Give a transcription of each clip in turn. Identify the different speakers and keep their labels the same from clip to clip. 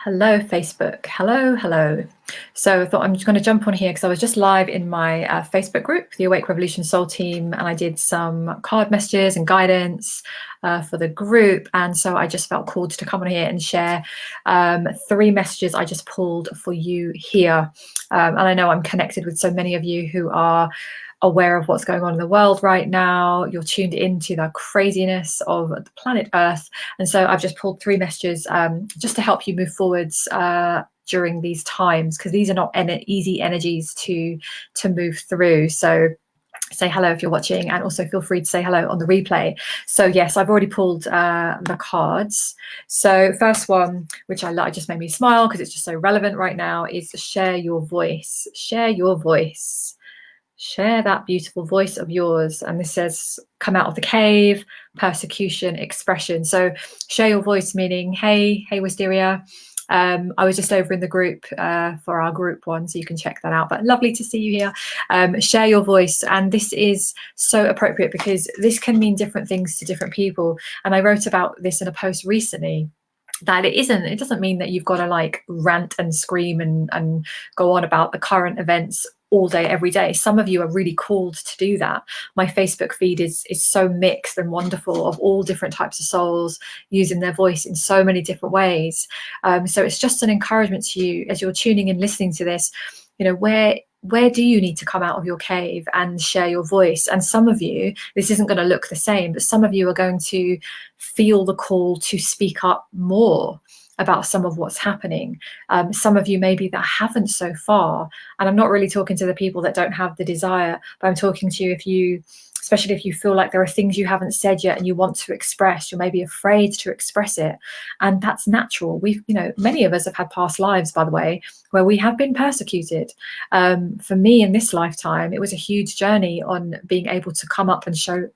Speaker 1: Hello, Facebook. Hello. So I thought I'm just going to jump on here because I was just live in my Facebook group, the Awake Revolution Soul Team, and I did some card messages and guidance for the group. And so I just felt called to come on here and share 3 messages I just pulled for you here. And I know I'm connected with so many of you who are aware of what's going on in the world right now. You're tuned into the craziness of the planet Earth. And so I've just pulled 3 messages just to help you move forwards during these times, because these are not easy energies to move through. So say hello if you're watching, and also feel free to say hello on the replay. So yes, I've already pulled the cards. So first one, which I like, just made me smile because it's just so relevant right now, is share your voice. Share your voice. Share that beautiful voice of yours. And this says, come out of the cave, persecution, expression. So share your voice, meaning, hey Wisteria. I was just over in the group for our group one, so you can check that out. But lovely to see you here. Share your voice. And this is so appropriate because this can mean different things to different people. And I wrote about this in a post recently, that it doesn't mean that you've got to like rant and scream and go on about the current events all day, every day. Some of you are really called to do that. My Facebook feed is so mixed and wonderful, of all different types of souls using their voice in so many different ways. So it's just an encouragement to you as you're tuning in, listening to this, where do you need to come out of your cave and share your voice? And some of you, this isn't going to look the same, but some of you are going to feel the call to speak up more about some of what's happening. Some of you maybe that haven't so far. And I'm not really talking to the people that don't have the desire, but I'm talking to you especially if you feel like there are things you haven't said yet and you want to express, you're maybe afraid to express it. And that's natural. Many of us have had past lives, by the way, where we have been persecuted. For me in this lifetime, it was a huge journey on being able to come up and show,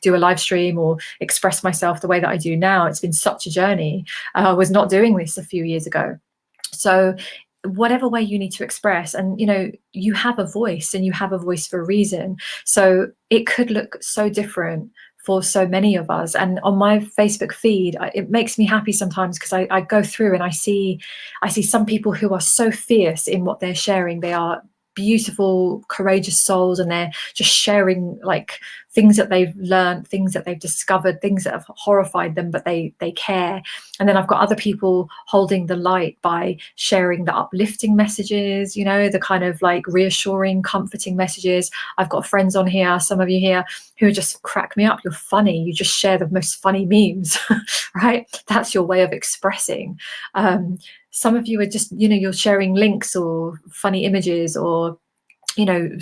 Speaker 1: do a live stream or express myself the way that I do now. It's been such a journey. I was not doing this a few years ago. So whatever way you need to express, and you have a voice, and you have a voice for a reason. So it could look so different for so many of us. And on my Facebook feed, it makes me happy sometimes because I go through and I see some people who are so fierce in what they're sharing. They are beautiful, courageous souls, and they're just sharing like things that they've learned, things that they've discovered, things that have horrified them, but they care. And then I've got other people holding the light by sharing the uplifting messages, the kind of like reassuring, comforting messages. I've got friends on here, some of you here, who just crack me up. You're funny. You just share the most funny memes, right? That's your way of expressing. Some of you are just, you're sharing links or funny images or,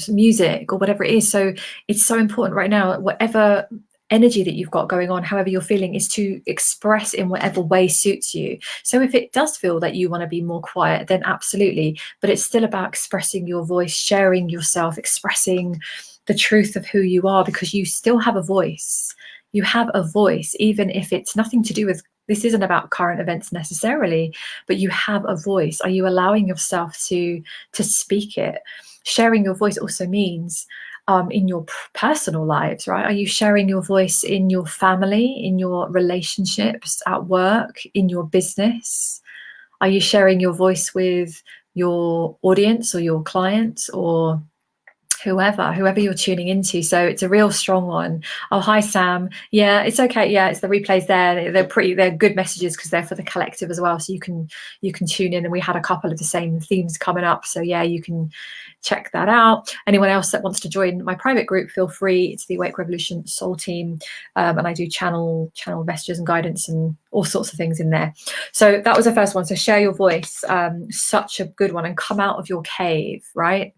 Speaker 1: music or whatever it is. So it's so important right now, whatever energy that you've got going on, however you're feeling, is to express in whatever way suits you. So if it does feel that you want to be more quiet, then absolutely. But it's still about expressing your voice, sharing yourself, expressing the truth of who you are, because you still have a voice. You have a voice, even if it's nothing to do with, this isn't about current events necessarily, but you have a voice. Are you allowing yourself to speak it? Sharing your voice also means in your personal lives, right? Are you sharing your voice in your family, in your relationships, at work, in your business? Are you sharing your voice with your audience or your clients or whoever you're tuning into? So it's a real strong one. Oh, hi Sam. Yeah, it's okay. Yeah, it's the replays there. They're good messages because they're for the collective as well. So you can tune in, and we had a couple of the same themes coming up. So yeah, you can check that out. Anyone else that wants to join my private group, feel free. It's the Awake Revolution Soul Team, and I do channel messages and guidance and all sorts of things in there. So that was the first one. So share your voice, such a good one. And come out of your cave, right?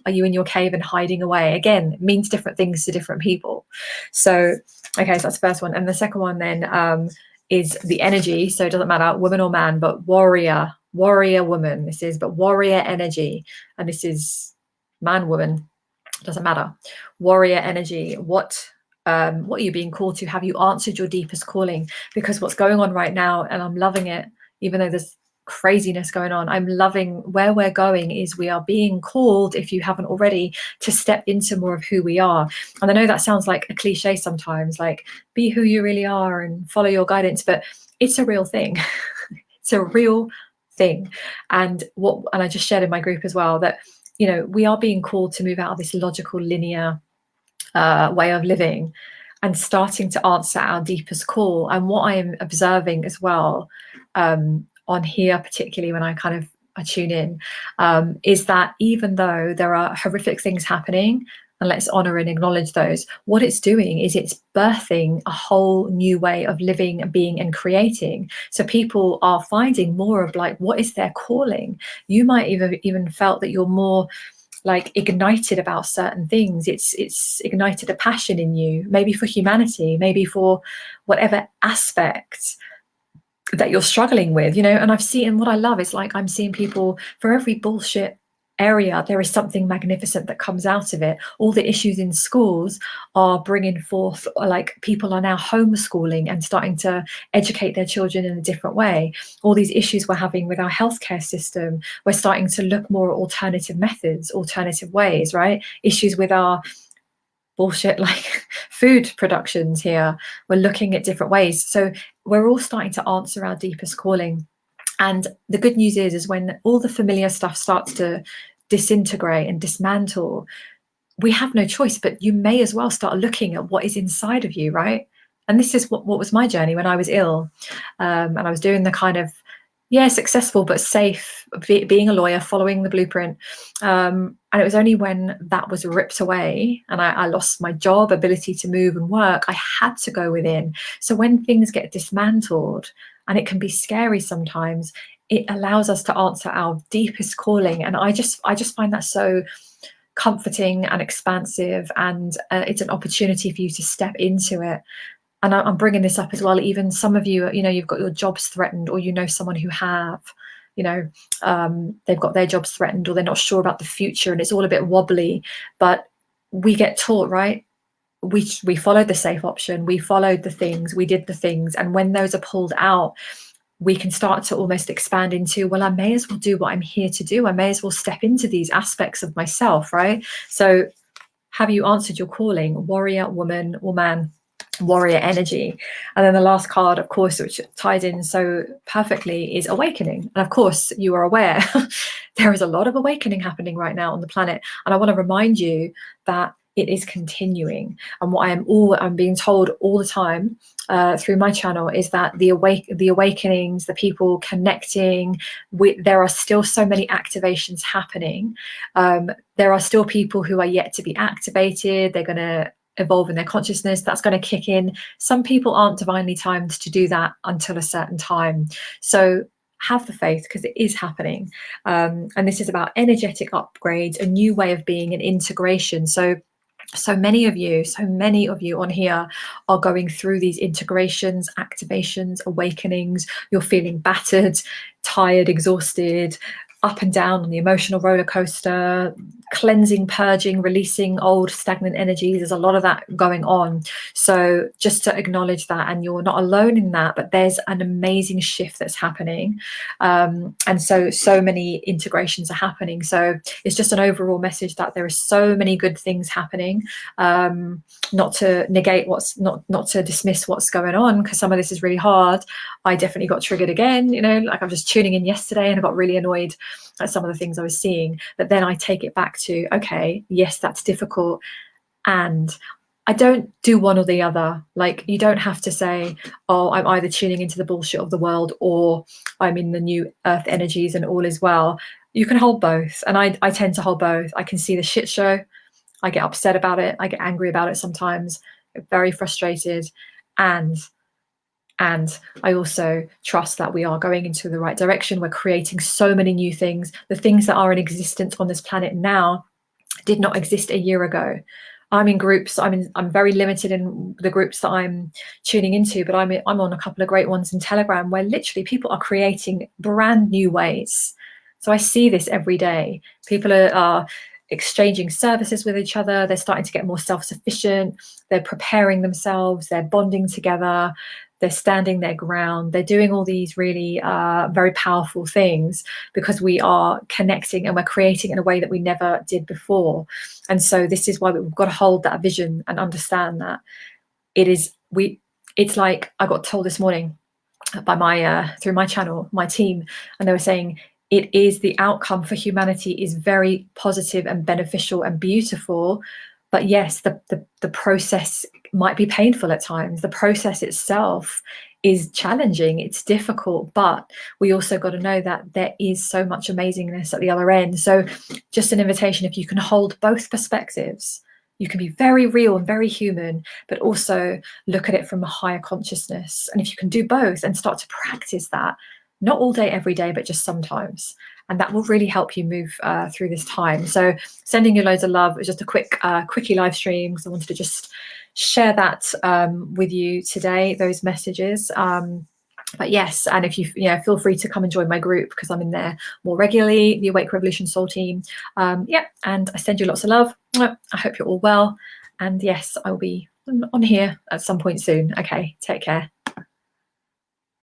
Speaker 1: Are you in your cave and hiding away? Again, it means different things to different people. So okay, so that's the first one. And the second one then is the energy. So it doesn't matter woman or man, but warrior woman this is, but warrior energy. And this is man, woman, doesn't matter. Warrior energy. What are you being called to? Have you answered your deepest calling? Because what's going on right now, and I'm loving it, even though there's craziness going on, I'm loving where we're going, is we are being called, if you haven't already, to step into more of who we are. And I know that sounds like a cliche sometimes, like be who you really are and follow your guidance, but it's a real thing. It's a real thing. And I just shared in my group as well that, you know, we are being called to move out of this logical, linear way of living and starting to answer our deepest call. And what I am observing as well, on here, particularly when I tune in, is that even though there are horrific things happening, and let's honor and acknowledge those, what it's doing is it's birthing a whole new way of living and being and creating. So people are finding more of like, what is their calling? You might even felt that you're more like ignited about certain things. It's ignited a passion in you, maybe for humanity, maybe for whatever aspect that you're struggling with, you know. And I've seen, what I love is like, I'm seeing people, for every bullshit area there is something magnificent that comes out of it. All the issues in schools are bringing forth, like, people are now homeschooling and starting to educate their children in a different way. All these issues we're having with our healthcare system, we're starting to look more at alternative methods, alternative ways, right? Issues with our bullshit like food productions here, we're looking at different ways. So we're all starting to answer our deepest calling. And the good news is when all the familiar stuff starts to disintegrate and dismantle, we have no choice, but you may as well start looking at what is inside of you, right? And this is what was my journey when I was ill. And I was doing the kind of, successful but safe, being a lawyer, following the blueprint. And it was only when that was ripped away and I lost my job, ability to move and work, I had to go within. So when things get dismantled, and it can be scary sometimes, it allows us to answer our deepest calling. And I just find that so comforting and expansive, and it's an opportunity for you to step into it. And I'm bringing this up as well, even some of you, you know, you've got your jobs threatened, or you know someone who have, you know, they've got their jobs threatened, or they're not sure about the future and it's all a bit wobbly. But we get taught, right? We followed the safe option, we followed the things, we did the things, and when those are pulled out, we can start to almost expand into, well, I may as well do what I'm here to do. I may as well step into these aspects of myself, right? So have you answered your calling, warrior, woman, or man? Warrior energy. And then the last card, of course, which ties in so perfectly, is awakening. And of course, you are aware there is a lot of awakening happening right now on the planet. And I want to remind you that it is continuing. And what I'm being told all the time through my channel is that the awakenings, the people connecting with, there are still so many activations happening. There are still people who are yet to be activated. They're going to evolve in their consciousness. That's going to kick in. Some people aren't divinely timed to do that until a certain time. So have the faith, because it is happening. And this is about energetic upgrades, a new way of being, and integration. So many of you on here are going through these integrations, activations, awakenings. You're feeling battered, tired, exhausted, up and down on the emotional roller coaster, cleansing, purging, releasing old stagnant energies. There's a lot of that going on. So just to acknowledge that, and you're not alone in that, but there's an amazing shift that's happening. And so many integrations are happening. So it's just an overall message that there is so many good things happening. Not to negate not to dismiss what's going on, because some of this is really hard. I definitely got triggered again, you know, like I was just tuning in yesterday and I got really annoyed at some of the things I was seeing. But then I take it back to, okay, yes, that's difficult. And I don't do one or the other. Like, you don't have to say, oh, I'm either tuning into the bullshit of the world or I'm in the new earth energies and all is well. You can hold both. And I tend to hold both. I can see the shit show. I get upset about it. I get angry about it sometimes, get very frustrated. And I also trust that we are going into the right direction. We're creating so many new things. The things that are in existence on this planet now did not exist a year ago. I'm in groups. I'm very limited in the groups that I'm tuning into, but I'm on a couple of great ones in Telegram where literally people are creating brand new ways. So I see this every day. People are exchanging services with each other. They're starting to get more self-sufficient. They're preparing themselves. They're bonding together. They're standing their ground. They're doing all these really very powerful things because we are connecting and we're creating in a way that we never did before. And so this is why we've got to hold that vision and understand that it's like I got told this morning, by my through my channel, my team, and they were saying it is the outcome for humanity is very positive and beneficial and beautiful. But yes, the process might be painful at times. The process itself is challenging, it's difficult, but we also got to know that there is so much amazingness at the other end. So just an invitation, if you can hold both perspectives, you can be very real and very human, but also look at it from a higher consciousness. And if you can do both and start to practice that, not all day, every day, but just sometimes, and that will really help you move through this time. So sending you loads of love. It was just a quick quickie live stream because I wanted to just share that with you today, those messages. But yes, and if you feel free to come and join my group because I'm in there more regularly, the Awake Revolution Soul Team. Yeah, and I send you lots of love. I hope you're all well. And yes, I'll be on here at some point soon. Okay, take care.